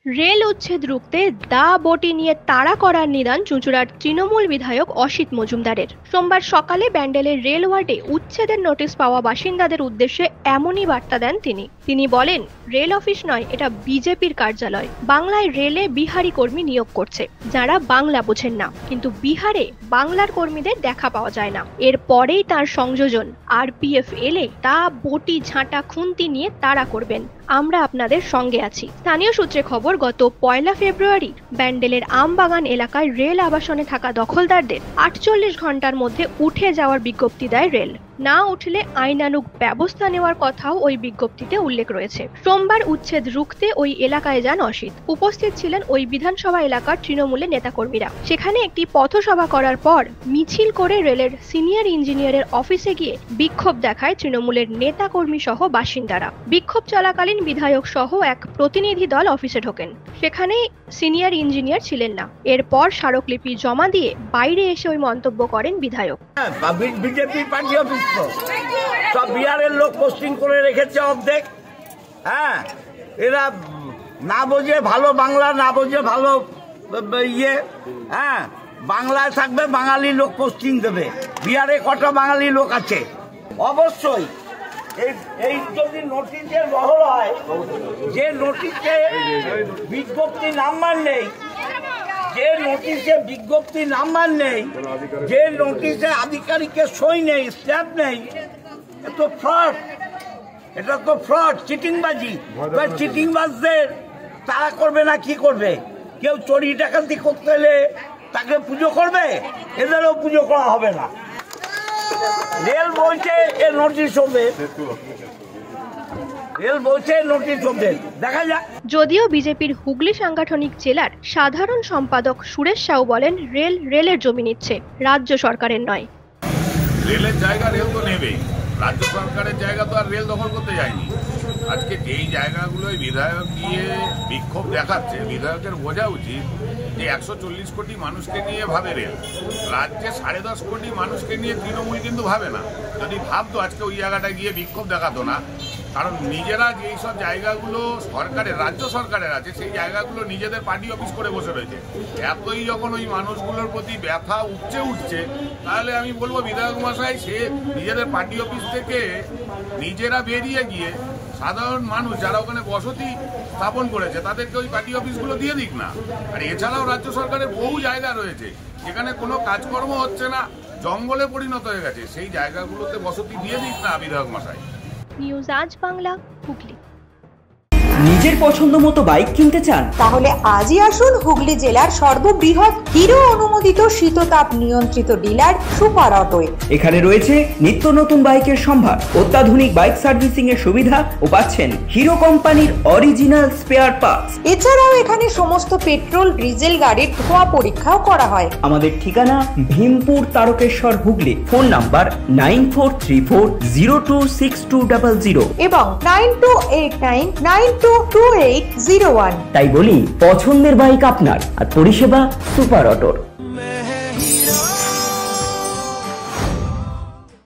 Rail উচ্ছেদ রুখতে দা বটি নিয়ে তাড়া করার নিদান চুঁচুড়ার তৃণমূল বিধায়ক অসিত মজুমদারের। সোমবার সকালে ব্যান্ডেলের রেল ওয়ার্ডে উচ্ছেদের নোটিশ পাওয়া বাসিন্দাদের উদ্দেশ্যে এমনই বার্তা দেন তিনি বলেন, রেল অফিস নয়, এটা বিজেপির কার্যালয়। বাংলায় রেলে বিহারি কর্মী নিয়োগ করছে যারা বাংলা বোঝেন না, কিন্তু বিহারে বাংলার কর্মীদের দেখা পাওয়া যায় না। এরপরেই তার সংযোজন আরপিএফ এলে তা বটি ঝাঁটা খুন্তি নিয়ে তাড়া করবেন। আমরা আপনাদের সঙ্গে আছি। স্থানীয় সূত্রে খবর, গত 1 ফেব্রুয়ারি ব্যান্ডেলের আমবাগান এলাকায় রেল আবাসনে থাকা দখলদারদের 48 ঘন্টার মধ্যে উঠে যাওয়ার বিজ্ঞপ্তি দেয় রেল। না উঠলে আইনানুগ ব্যবস্থা নেওয়ার কথাও ওই বিজ্ঞপ্তিতে উল্লেখ রয়েছে। সোমবার উচ্ছেদ রুখতে ওই এলাকায় যান অসিত। উপস্থিত ছিলেন ওই বিধানসভা এলাকার তৃণমূলের নেতাকর্মীরা। সেখানে একটি পথসভা করার পর মিছিল করে রেলের সিনিয়র ইঞ্জিনিয়ারের অফিসে গিয়ে বিক্ষোভ দেখায় তৃণমূলের নেতাকর্মী সহ বাসিন্দারা। বিক্ষোভ চলাকালীন বিধায়ক সহ এক প্রতিনিধি দল অফিসে ঢোকেন। সেখানে সিনিয়র ইঞ্জিনিয়ার ছিলেন না। এরপর স্মারকলিপি জমা দিয়ে বাইরে এসে ওই মন্তব্য করেন বিধায়ক। বিজেপি পার্টি অফিস সব বিহারের লোক পোস্টিং করে রেখেছে অর্ধেক। হ্যাঁ, এরা না বোঝে ভালো বাংলা, না বোঝে ভালো হ্যাঁ, বাংলায় থাকবে বাঙালি লোক পোস্টিং দেবে। বিহারে কটা বাঙালি লোক আছে? অবশ্যই এই যদি নোটিশের বহর হয়, যে নোটিশে বিজ্ঞপ্তি নাম্বার নেই, যে নোটিশে আধিকারিকের সই নেই, স্ট্যাম্প নেই, এটা তো ফ্রড, চিটিংবাজি। চিটিংবাজদের তারা করবে না কি করবে? কেউ চুরি ডাকাতি করতে এলে তাকে পুজো করবে? এদেরও পুজো করা হবে না। রেল বলছে এ নোটিশ হবে, দেখা যাক। যদিও বিজেপির হুগলি সাংগঠনিক জেলার সাধারণ সম্পাদক সুরেশ সাউ বলেন, রেলের জমি নিচ্ছে, রাজ্য সরকারের নয়। রেলের জায়গা রেল তো নেবেই, রাজ্য সরকারের জায়গা তো আর রেল দখল করতে যায়নি। আজকে যেই জায়গাগুলোয় বিধায়ক গিয়ে বিক্ষোভ দেখাচ্ছে, বিধায়কের বোঝা উচিত যে 140 কোটি মানুষকে নিয়ে ভাবে রেল, রাজ্যে 10.5 কোটি মানুষকে নিয়ে তৃণমূল কিন্তু ভাবে না। যদি ভাবতো আজকে ওই জায়গাটায় গিয়ে বিক্ষোভ দেখাতো না। কারণ নিজেরা যেই সব জায়গাগুলো সরকারের, রাজ্য সরকারের আছে, সেই জায়গাগুলো নিজেদের পার্টি অফিস করে বসে রয়েছে। এতই যখন ওই মানুষগুলোর প্রতি ব্যথা উঠছে, তাহলে আমি বলবো বিধায়ক মশাই সে নিজেদের পার্টি অফিস থেকে নিজেরা বেরিয়ে গিয়ে সাধারণ মানুষ যারা ওখানে বসতি স্থাপন করেছে তাদেরকে ওই পার্টি অফিসগুলো দিয়ে দিক না। আর এছাড়াও রাজ্য সরকারের বহু জায়গা রয়েছে যেখানে কোনো কাজকর্ম হচ্ছে না, জঙ্গলে পরিণত হয়ে গেছে, সেই জায়গাগুলোতে বসতি দিয়ে দিক না বিধায়ক মশাই। নিউজ আজ বাংলা, হুগলি। নিজের পছন্দ মতো বাইক কিনতে চান? তাহলে আজই আসুন হুগলি জেলার সর্ববৃহৎ হিরো অনুমোদিত শীততাপ নিয়ন্ত্রিত ডিলার সুপার অটোয়। এখানে রয়েছে নিত্য নতুন বাইকের সম্ভার, অত্যাধুনিক বাইক সার্ভিসিং এর সুবিধা ও পাচ্ছেন হিরো কোম্পানির অরিজিনাল স্পেয়ার পার্টস। এছাড়াও এখানে সমস্ত পেট্রোল ডিজেল গাড়ির ধোঁয়া পরীক্ষাও করা হয়। আমাদের ঠিকানা ভীমপুর, তারকেশ্বর, হুগলি। ফোন নাম্বার 9434026200 এবং 9289922801। তাই বলি, পছন্দের বাইক আপনার আর পরিষেবা সুপার অটোর।